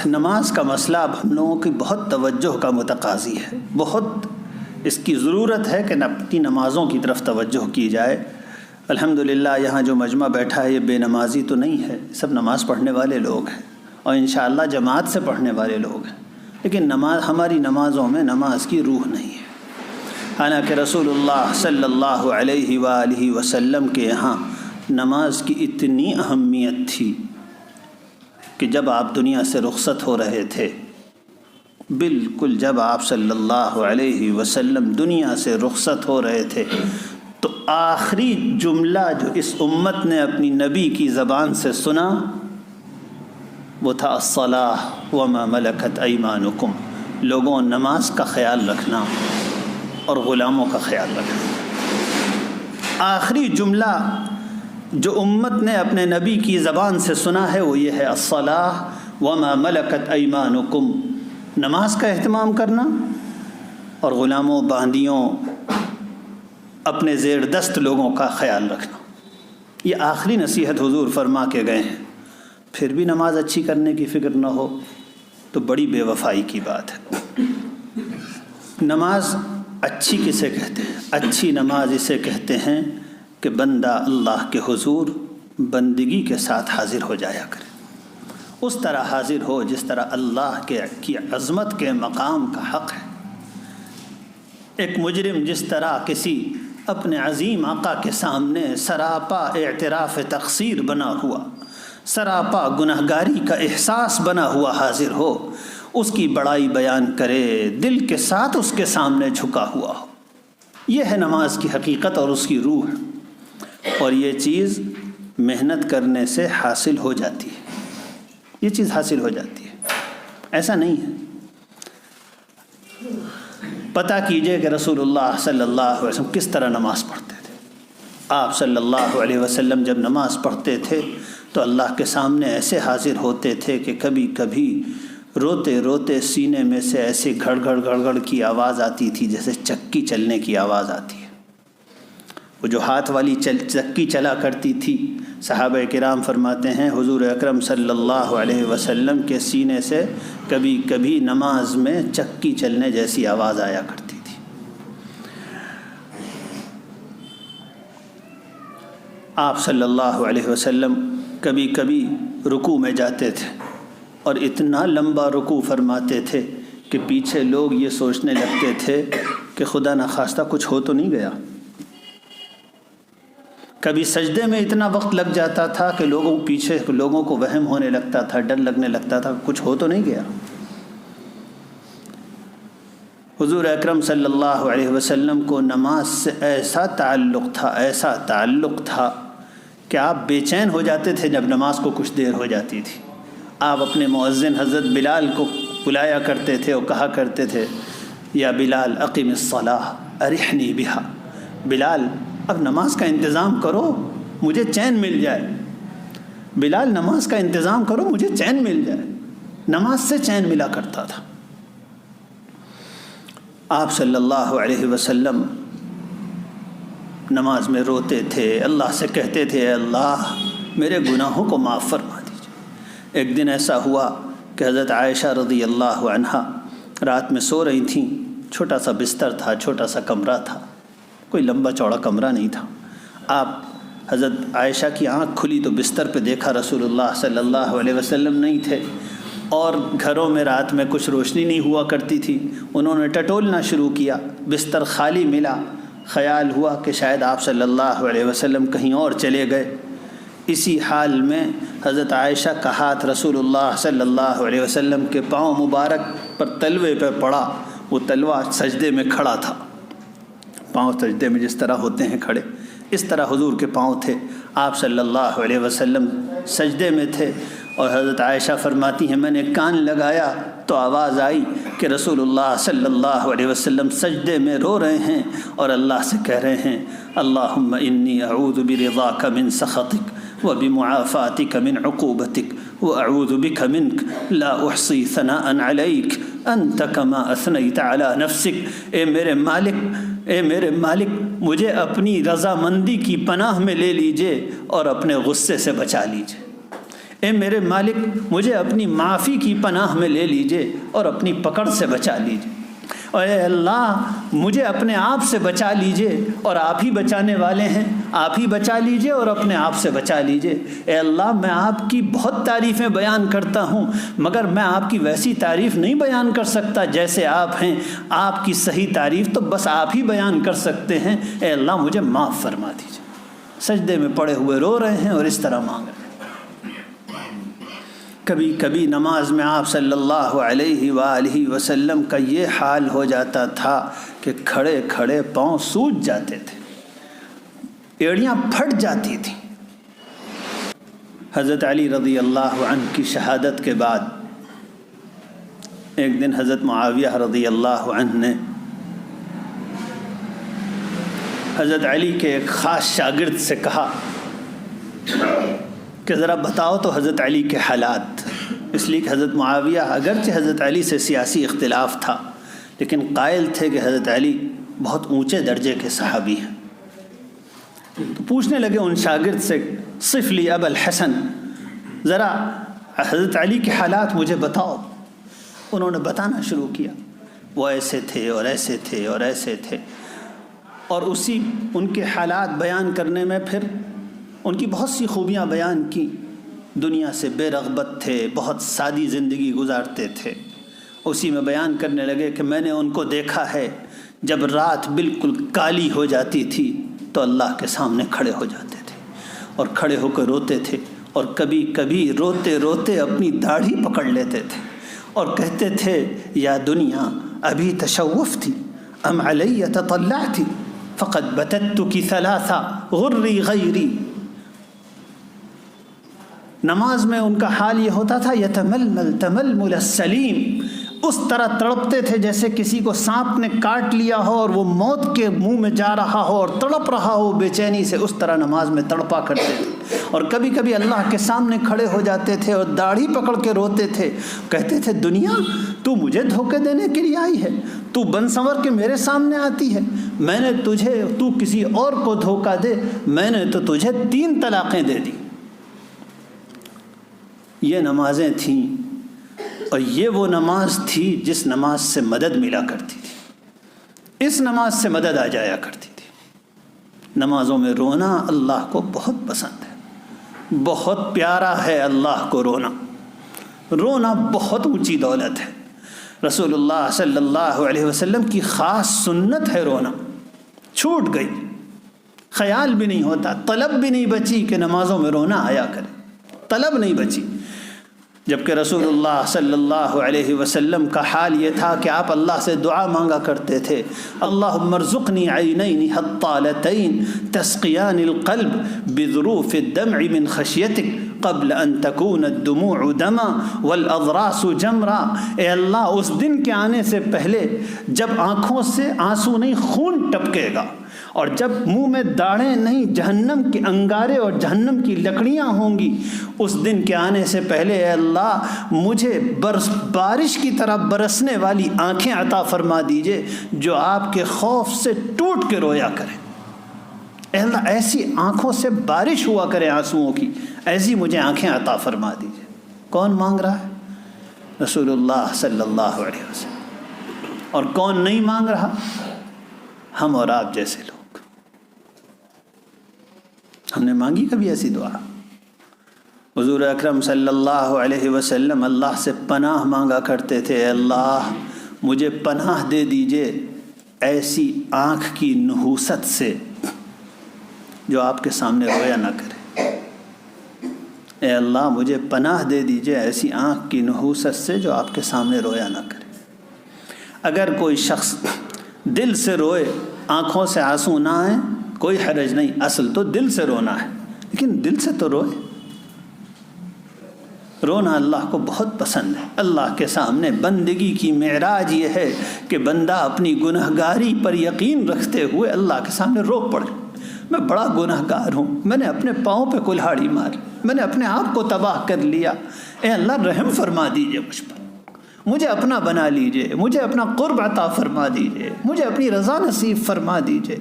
نماز کا مسئلہ اب ہم لوگوں کی بہت توجہ کا متقاضی ہے، بہت اس کی ضرورت ہے کہ اپنی نمازوں کی طرف توجہ کی جائے۔ الحمدللہ یہاں جو مجمع بیٹھا ہے یہ بے نمازی تو نہیں ہے، سب نماز پڑھنے والے لوگ ہیں اور انشاءاللہ جماعت سے پڑھنے والے لوگ ہیں، لیکن ہماری نمازوں میں نماز کی روح نہیں ہے۔ حالانکہ رسول اللہ صلی اللہ علیہ وآلہ وسلم کے یہاں نماز کی اتنی اہمیت تھی کہ جب آپ دنیا سے رخصت ہو رہے تھے، بالکل جب آپ صلی اللہ علیہ وسلم دنیا سے رخصت ہو رہے تھے تو آخری جملہ جو اس امت نے اپنی نبی کی زبان سے سنا وہ تھا الصلاۃ وما ملکت ایمانکم، لوگوں نماز کا خیال رکھنا اور غلاموں کا خیال رکھنا۔ آخری جملہ جو امت نے اپنے نبی کی زبان سے سنا ہے وہ یہ ہے الصلاۃ وما ملکت ایمانکم، نماز کا اہتمام کرنا اور غلاموں باندیوں اپنے زیر دست لوگوں کا خیال رکھنا۔ یہ آخری نصیحت حضور فرما کے گئے ہیں، پھر بھی نماز اچھی کرنے کی فکر نہ ہو تو بڑی بے وفائی کی بات ہے۔ نماز اچھی کسے کہتے ہیں؟ اچھی نماز اسے کہتے ہیں کہ بندہ اللہ کے حضور بندگی کے ساتھ حاضر ہو جایا کرے، اس طرح حاضر ہو جس طرح اللہ کی عظمت کے مقام کا حق ہے۔ ایک مجرم جس طرح کسی اپنے عظیم آقا کے سامنے سراپا اعتراف تقصیر بنا ہوا، سراپا گنہگاری کا احساس بنا ہوا حاضر ہو، اس کی بڑائی بیان کرے، دل کے ساتھ اس کے سامنے جھکا ہوا ہو، یہ ہے نماز کی حقیقت اور اس کی روح، اور یہ چیز محنت کرنے سے حاصل ہو جاتی ہے، یہ چیز حاصل ہو جاتی ہے، ایسا نہیں ہے۔ پتہ کیجئے کہ رسول اللہ صلی اللہ علیہ وسلم کس طرح نماز پڑھتے تھے۔ آپ صلی اللہ علیہ وسلم جب نماز پڑھتے تھے تو اللہ کے سامنے ایسے حاضر ہوتے تھے کہ کبھی کبھی روتے روتے سینے میں سے ایسے گھڑ گھڑ گھڑ گھڑ کی آواز آتی تھی جیسے چکی چلنے کی آواز آتی ہے۔ وہ جو ہاتھ والی چکی چلا کرتی تھی، صحابہ کرام فرماتے ہیں حضور اکرم صلی اللہ علیہ وسلم کے سینے سے کبھی کبھی نماز میں چکی چلنے جیسی آواز آیا کرتی تھی۔ آپ صلی اللہ علیہ وسلم کبھی کبھی رکوع میں جاتے تھے اور اتنا لمبا رکوع فرماتے تھے کہ پیچھے لوگ یہ سوچنے لگتے تھے کہ خدا نخواستہ کچھ ہو تو نہیں گیا۔ کبھی سجدے میں اتنا وقت لگ جاتا تھا کہ لوگوں کو وہم ہونے لگتا تھا، ڈر لگنے لگتا تھا کچھ ہو تو نہیں گیا۔ حضور اکرم صلی اللہ علیہ وسلم کو نماز سے ایسا تعلق تھا کہ آپ بے چین ہو جاتے تھے جب نماز کو کچھ دیر ہو جاتی تھی۔ آپ اپنے مؤذن حضرت بلال کو بلایا کرتے تھے اور کہا کرتے تھے یا بلال اقم الصلاۃ ارحنی بہا، بلال اب نماز کا انتظام کرو مجھے چین مل جائے، بلال نماز کا انتظام کرو مجھے چین مل جائے۔ نماز سے چین ملا کرتا تھا۔ آپ صلی اللہ علیہ وسلم نماز میں روتے تھے، اللہ سے کہتے تھے اللہ میرے گناہوں کو معاف فرما دیجیے۔ ایک دن ایسا ہوا کہ حضرت عائشہ رضی اللہ عنہا رات میں سو رہی تھیں، چھوٹا سا بستر تھا، چھوٹا سا کمرہ تھا، کوئی لمبا چوڑا کمرہ نہیں تھا۔ آپ حضرت عائشہ کی آنکھ کھلی تو بستر پہ دیکھا رسول اللہ صلی اللہ علیہ وسلم نہیں تھے، اور گھروں میں رات میں کچھ روشنی نہیں ہوا کرتی تھی۔ انہوں نے ٹٹولنا شروع کیا، بستر خالی ملا، خیال ہوا کہ شاید آپ صلی اللہ علیہ وسلم کہیں اور چلے گئے۔ اسی حال میں حضرت عائشہ کا ہاتھ رسول اللہ صلی اللہ علیہ وسلم کے پاؤں مبارک پر تلوے پہ پڑا، وہ تلوہ سجدے میں کھڑا تھا، پاؤں سجدے میں جس طرح ہوتے ہیں کھڑے، اس طرح حضور کے پاؤں تھے۔ آپ صلی اللہ علیہ وسلم سجدے میں تھے اور حضرت عائشہ فرماتی ہیں میں نے کان لگایا تو آواز آئی کہ رسول اللہ صلی اللہ علیہ وسلم سجدے میں رو رہے ہیں اور اللہ سے کہہ رہے ہیں اللہم انی اعوذ برضاک من سخطک وبمعافاتک من عقوبتک واعوذ بک منک لا احصی ثناء علیک انت کما اثنیت علی نفسک۔ اے میرے مالک مجھے اپنی رضامندی کی پناہ میں لے لیجئے اور اپنے غصے سے بچا لیجئے۔ اے میرے مالک مجھے اپنی معافی کی پناہ میں لے لیجئے اور اپنی پکڑ سے بچا لیجئے، اور اے اللہ مجھے اپنے آپ سے بچا لیجئے اور آپ ہی بچانے والے ہیں، آپ ہی بچا لیجئے اور اپنے آپ سے بچا لیجئے۔ اے اللہ میں آپ کی بہت تعریفیں بیان کرتا ہوں، مگر میں آپ کی ویسی تعریف نہیں بیان کر سکتا جیسے آپ ہیں، آپ کی صحیح تعریف تو بس آپ ہی بیان کر سکتے ہیں، اے اللہ مجھے معاف فرما دیجئے۔ سجدے میں پڑے ہوئے رو رہے ہیں اور اس طرح مانگ رہے ہیں۔ کبھی کبھی نماز میں آپ صلی اللہ علیہ وآلہ وسلم کا یہ حال ہو جاتا تھا کہ کھڑے کھڑے پاؤں سوج جاتے تھے، ایڑیاں پھٹ جاتی تھیں۔ حضرت علی رضی اللہ عنہ کی شہادت کے بعد ایک دن حضرت معاویہ رضی اللہ عنہ نے حضرت علی کے ایک خاص شاگرد سے کہا کہ ذرا بتاؤ تو حضرت علی کے حالات، اس لیے کہ حضرت معاویہ اگرچہ حضرت علی سے سیاسی اختلاف تھا لیکن قائل تھے کہ حضرت علی بہت اونچے درجے کے صحابی ہیں۔ تو پوچھنے لگے ان شاگرد سے، صف لی ابا الحسن، ذرا حضرت علی کے حالات مجھے بتاؤ۔ انہوں نے بتانا شروع کیا، وہ ایسے تھے اور ایسے تھے اور ایسے تھے، اور اسی ان کے حالات بیان کرنے میں پھر ان کی بہت سی خوبیاں بیان کی۔ دنیا سے بے رغبت تھے، بہت سادی زندگی گزارتے تھے۔ اسی میں بیان کرنے لگے کہ میں نے ان کو دیکھا ہے جب رات بالکل کالی ہو جاتی تھی تو اللہ کے سامنے کھڑے ہو جاتے تھے اور کھڑے ہو کر روتے تھے، اور کبھی کبھی روتے روتے اپنی داڑھی پکڑ لیتے تھے اور کہتے تھے یا دنیا ابھی تشوفتی ام علی تطلعتی فقد بتتکی ثلاثا غری غیری۔ نماز میں ان کا حال یہ ہوتا تھا یتململ تململ السلیم، اس طرح تڑپتے تھے جیسے کسی کو سانپ نے کاٹ لیا ہو اور وہ موت کے منہ میں جا رہا ہو اور تڑپ رہا ہو بے چینی سے، اس طرح نماز میں تڑپا کرتے تھے۔ اور کبھی کبھی اللہ کے سامنے کھڑے ہو جاتے تھے اور داڑھی پکڑ کے روتے تھے، کہتے تھے دنیا تو مجھے دھوکے دینے کے لیے آئی ہے، تو بن سنور کے میرے سامنے آتی ہے، میں نے تجھے، تو کسی اور کو دھوکہ دے، میں نے تو تجھے 3 طلاقیں دے دی۔ یہ نمازیں تھیں، اور یہ وہ نماز تھی جس نماز سے مدد ملا کرتی تھی، اس نماز سے مدد آ جایا کرتی تھی۔ نمازوں میں رونا اللہ کو بہت پسند ہے، بہت پیارا ہے اللہ کو رونا۔ رونا بہت اونچی دولت ہے، رسول اللہ صلی اللہ علیہ وسلم کی خاص سنت ہے رونا۔ چھوٹ گئی، خیال بھی نہیں ہوتا، طلب بھی نہیں بچی کہ نمازوں میں رونا آیا کرے، طلب نہیں بچی۔ جبکہ رسول اللہ صلی اللہ علیہ وسلم کا حال یہ تھا کہ آپ اللہ سے دعا مانگا کرتے تھے، اللہم ارزقنی عینین حطالتین تسقیان القلب بذروف الدمع من خشیتک قبل ان تکون الدموع دما والاضراس جمرا۔ اے اللہ اس دن کے آنے سے پہلے جب آنکھوں سے آنسو نہیں خون ٹپکے گا، اور جب منہ میں داڑھیں نہیں جہنم کے انگارے اور جہنم کی لکڑیاں ہوں گی، اس دن کے آنے سے پہلے اے اللہ مجھے بارش کی طرح برسنے والی آنکھیں عطا فرما دیجئے جو آپ کے خوف سے ٹوٹ کے رویا کریں۔ اے اللہ ایسی آنکھوں سے بارش ہوا کرے آنسوؤں کی، ایسی مجھے آنکھیں عطا فرما دیجئے۔ کون مانگ رہا ہے؟ رسول اللہ صلی اللہ علیہ وسلم۔ اور کون نہیں مانگ رہا؟ ہم اور آپ جیسے لوگ۔ ہم نے مانگی کبھی ایسی دعا؟ حضور اکرم صلی اللہ علیہ وسلم اللہ سے پناہ مانگا کرتے تھے، اے اللہ مجھے پناہ دے دیجئے ایسی آنکھ کی نحوست سے جو آپ کے سامنے رویا نہ کرے۔ اے اللہ مجھے پناہ دے دیجئے ایسی آنکھ کی نحوست سے جو آپ کے سامنے رویا نہ کرے۔ اگر کوئی شخص دل سے روئے، آنکھوں سے آنسو نہ آئیں، کوئی حرج نہیں، اصل تو دل سے رونا ہے، لیکن دل سے تو روئے۔ رونا اللہ کو بہت پسند ہے۔ اللہ کے سامنے بندگی کی معراج یہ ہے کہ بندہ اپنی گنہگاری پر یقین رکھتے ہوئے اللہ کے سامنے رو پڑے، میں بڑا گنہگار ہوں، میں نے اپنے پاؤں پہ کلہاڑی ماری، میں نے اپنے آپ کو تباہ کر لیا، اے اللہ رحم فرما دیجئے مجھ پر، مجھے اپنا بنا لیجئے، مجھے اپنا قرب عطا فرما دیجئے، مجھے اپنی رضا نصیب فرما دیجئے۔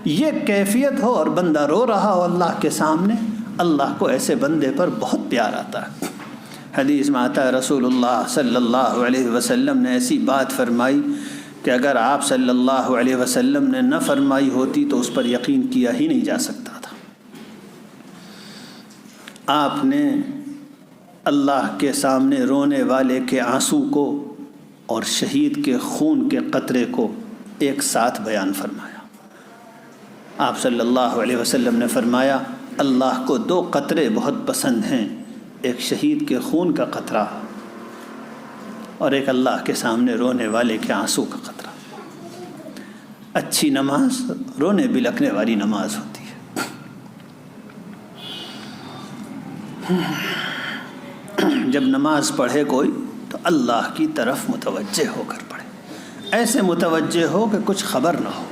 یہ کیفیت ہو اور بندہ رو رہا ہو اللہ کے سامنے، اللہ کو ایسے بندے پر بہت پیار آتا ہے۔ حدیث میں آتا ہے رسول اللہ صلی اللہ علیہ وسلم نے ایسی بات فرمائی کہ اگر آپ صلی اللہ علیہ وسلم نے نہ فرمائی ہوتی تو اس پر یقین کیا ہی نہیں جا سکتا تھا۔ آپ نے اللہ کے سامنے رونے والے کے آنسو کو اور شہید کے خون کے قطرے کو ایک ساتھ بیان فرمایا۔ آپ صلی اللہ علیہ وسلم نے فرمایا اللہ کو دو قطرے بہت پسند ہیں، ایک شہید کے خون کا قطرہ اور ایک اللہ کے سامنے رونے والے کے آنسو کا قطرہ۔ اچھی نماز رونے بلکنے والی نماز ہوتی ہے۔ جب نماز پڑھے کوئی تو اللہ کی طرف متوجہ ہو کر پڑھے، ایسے متوجہ ہو کہ کچھ خبر نہ ہو۔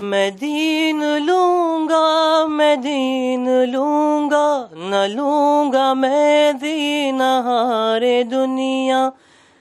میں دین لوں گا، میں دین لوں گا، نہ لوں گا میں دین ہارے دنیا،